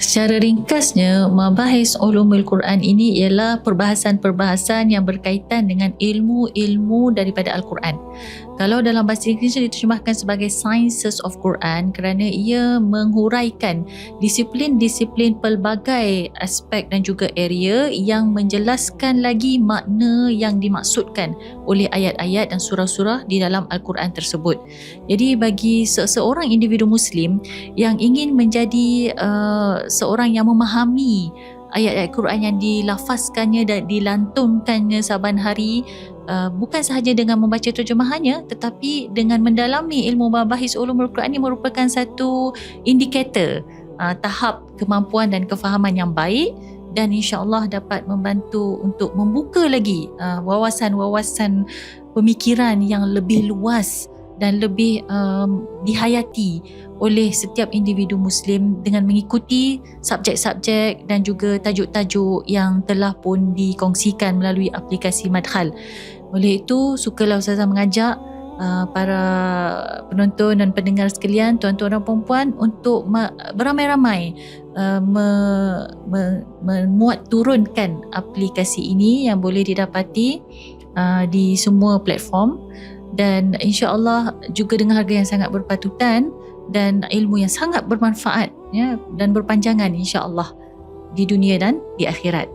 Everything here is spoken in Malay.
Secara ringkasnya, Mabahis Ulumul Quran ini ialah perbahasan-perbahasan yang berkaitan dengan ilmu-ilmu daripada Al-Quran. Kalau dalam bahasa Inggeris diterjemahkan sebagai Sciences of Quran kerana ia menghuraikan disiplin-disiplin pelbagai aspek dan juga area yang menjelaskan lagi makna yang dimaksudkan oleh ayat-ayat dan surah-surah di dalam Al-Quran tersebut. Jadi bagi seseorang individu Muslim yang ingin menjadi seorang yang memahami ayat-ayat Quran yang dilafazkannya dan dilantunkannya saban hari, bukan sahaja dengan membaca terjemahannya tetapi dengan mendalami ilmu Mabahis Ulumul Quran ini merupakan satu indikator tahap kemampuan dan kefahaman yang baik, dan insya-Allah dapat membantu untuk membuka lagi wawasan-wawasan pemikiran yang lebih luas dan lebih dihayati oleh setiap individu Muslim dengan mengikuti subjek-subjek dan juga tajuk-tajuk yang telah pun dikongsikan melalui aplikasi Madkhal. Oleh itu, sukalah Ustazah mengajak para penonton dan pendengar sekalian, tuan-tuan dan puan-puan, untuk beramai-ramai memuat turunkan aplikasi ini yang boleh didapati di semua platform, dan insya-Allah juga dengan harga yang sangat berpatutan dan ilmu yang sangat bermanfaat, ya, dan berpanjangan insya-Allah di dunia dan di akhirat.